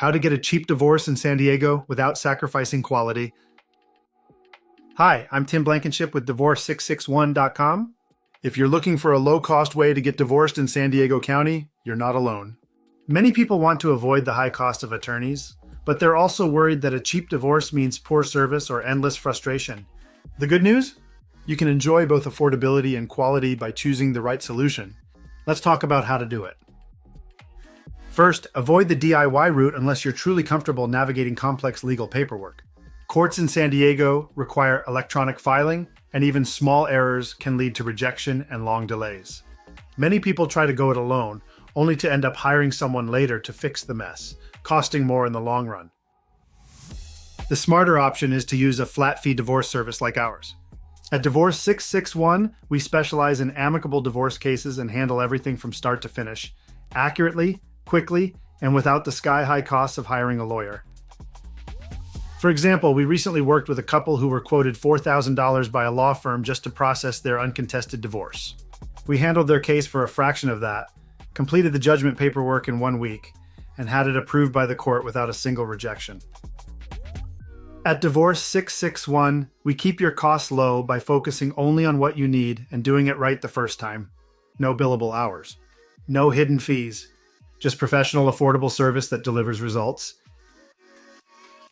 How to get a cheap divorce in San Diego without sacrificing quality. Hi, I'm Tim Blankenship with Divorce661.com. If you're looking for a low-cost way to get divorced in San Diego County, you're not alone. Many people want to avoid the high cost of attorneys, but they're also worried that a cheap divorce means poor service or endless frustration. The good news? You can enjoy both affordability and quality by choosing the right solution. Let's talk about how to do it. First, avoid the DIY route unless you're truly comfortable navigating complex legal paperwork. Courts in San Diego require electronic filing, and even small errors can lead to rejection and long delays. Many people try to go it alone, only to end up hiring someone later to fix the mess, costing more in the long run. The smarter option is to use a flat-fee divorce service like ours. At Divorce661, we specialize in amicable divorce cases and handle everything from start to finish, accurately, quickly, and without the sky-high costs of hiring a lawyer. For example, we recently worked with a couple who were quoted $4,000 by a law firm just to process their uncontested divorce. We handled their case for a fraction of that, completed the judgment paperwork in 1 week, and had it approved by the court without a single rejection. At Divorce661, we keep your costs low by focusing only on what you need and doing it right the first time. No billable hours. No hidden fees. Just professional, affordable service that delivers results.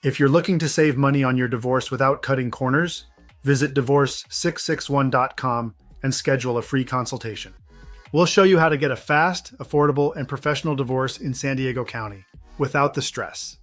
If you're looking to save money on your divorce without cutting corners, visit Divorce661.com and schedule a free consultation. We'll show you how to get a fast, affordable, and professional divorce in San Diego County without the stress.